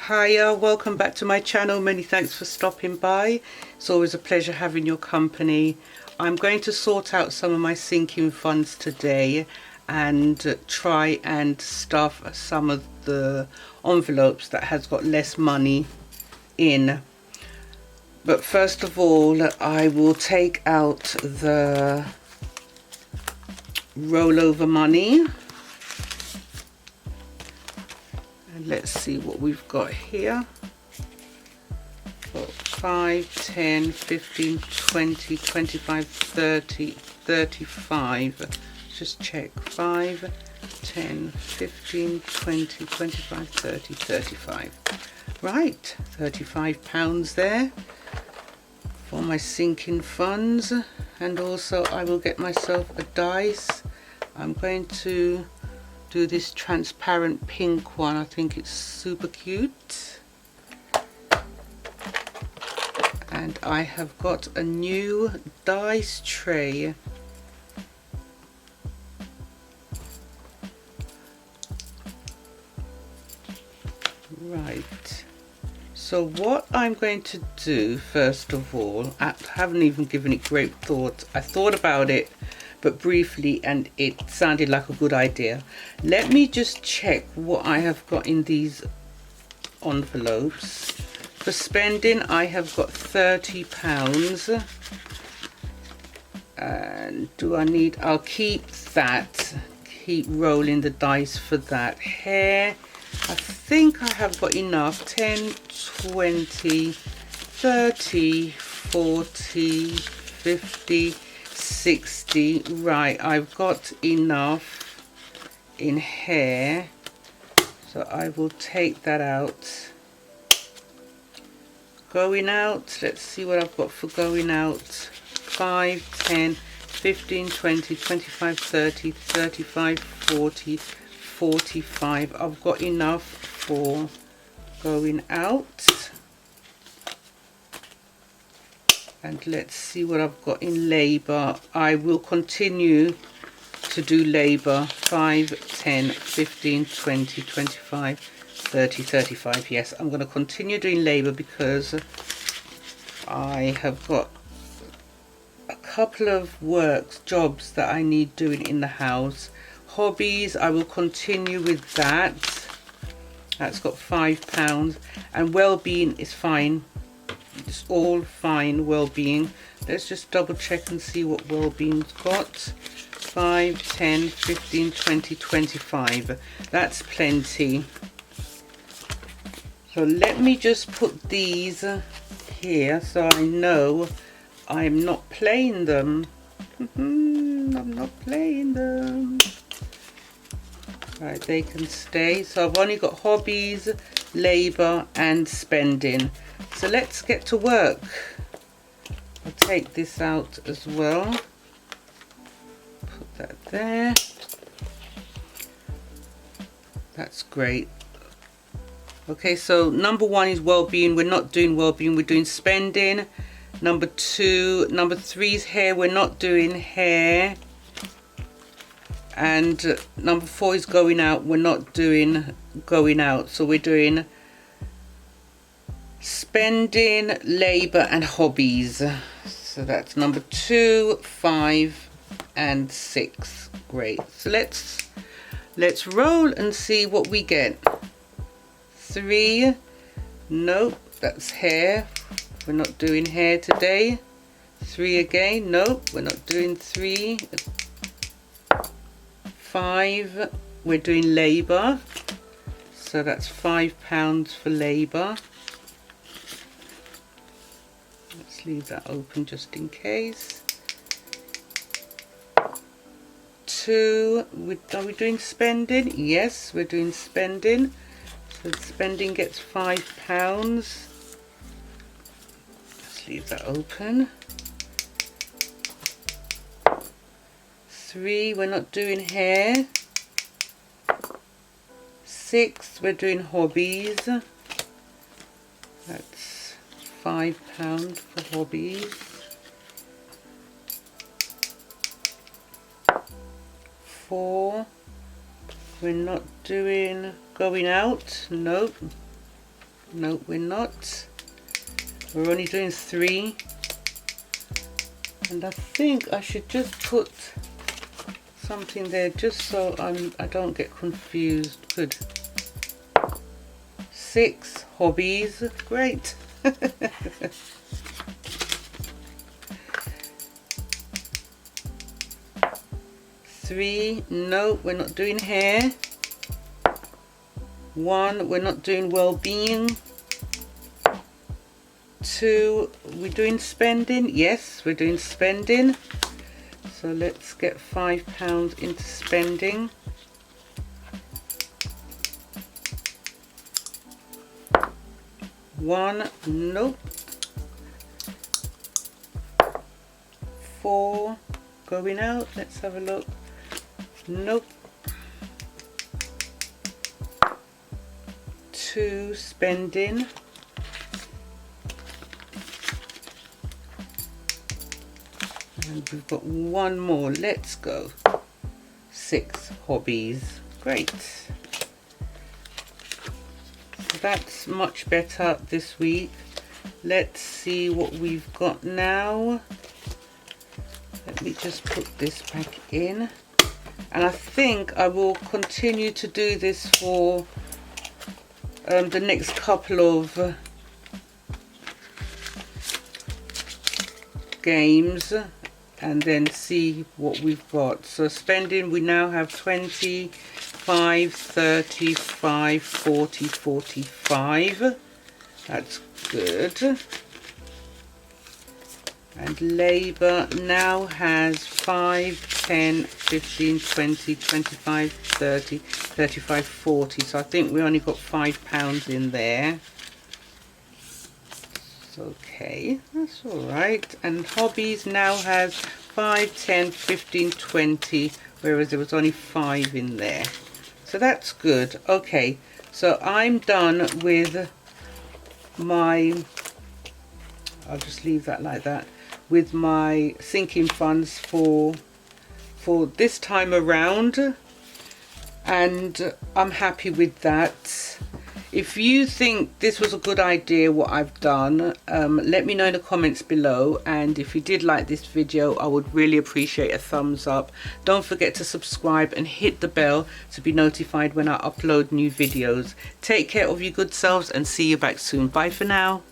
Hiya, welcome back to my channel. Many thanks for stopping by. It's always a pleasure having your company. I'm going to sort out some of my sinking funds today and try and stuff some of the envelopes that has got less money in. But first of all, I will take out the rollover money. And let's see what we've got here. Got 5, 10, 15, 20, 25, 30, 35. Let's just check. 5, 10, 15, 20, 25, 30, 35. Right, £35 there for my sinking funds. And also I will get myself a dice. I'm going to do this transparent pink one. I think it's super cute. And I have got a new dice tray. Right. So what I'm going to do first of all, I haven't even given it great thought. I thought about it but briefly and it sounded like a good idea. Let me just check what I have got in these envelopes. For spending I have got £30, and do I need, I'll keep that, keep rolling the dice for that. Hair, I think I have got enough. 10, 20, 30, 40, 50, 60. Right, I've got enough in hair, so I will take that out. Going out, let's see what I've got for going out. 5, 10, 15, 20, 25, 30, 35, 40, 45. I've got enough for going out. And let's see what I've got in labour. I will continue to do labour. 5, 10, 15, 20, 25, 30, 35. Yes, I'm going to continue doing labour because I have got a couple of jobs that I need doing in the house. Hobbies, I will continue with that. That's got £5. And well-being is fine. It's all fine, well-being. Let's just double check and see what well-being's got. 5, 10, 15, 20, 25. That's plenty. So let me just put these here so I know I'm not playing them. I'm not playing them. Right, they can stay. So I've only got hobbies, labour and spending. So let's get to work. I'll take this out as well. Put that there. That's great. Okay, so number 1 is well-being. We're not doing well-being, we're doing spending. Number 3 is hair. We're not doing hair. And number 4 is going out. We're not doing going out. So we're doing spending, labour and hobbies. So that's number 2, 5 and 6. Great. So let's roll and see what we get. 3. Nope, that's hair. We're not doing hair today. 3 again. Nope, we're not doing 3. 5, we're doing labour. So that's £5 for labour. Let's leave that open just in case. 2, are we doing spending? Yes, we're doing spending. So spending gets £5. Let's leave that open. 3, we're not doing hair. 6, we're doing hobbies. That's £5 for hobbies. 4, we're not doing going out. Nope. No, we're not. We're only doing 3. And I think I should just put something there just so I don't get confused. Good. 6 hobbies. Great. 3. No, we're not doing hair. 1, we're not doing well-being. 2, we're doing spending. Yes, we're doing spending. So let's get £5 into spending. 1, nope. 4, going out. Let's have a look. Nope. 2, spending. And we've got 1 more. Let's go. 6 hobbies. Great. So that's much better this week. Let's see what we've got now. Let me just put this back in. And I think I will continue to do this for the next couple of games, and then see what we've got. So spending, we now have 25, 35, 40, 45. That's good. And labour now has 5, 10, 15, 20, 25, 30, 35, 40. So I think we only got £5 in there. Okay, that's all right. And hobbies now has 5, 10, 15, 20, whereas there was only 5 in there. So that's good. Okay, so I'm done with my, I'll just leave that like that, with my sinking funds for this time around, and I'm happy with that. If you think this was a good idea what I've done, let me know in the comments below, and if you did like this video, I would really appreciate a thumbs up. Don't forget to subscribe and hit the bell to be notified when I upload new videos. Take care of your good selves and see you back soon. Bye for now.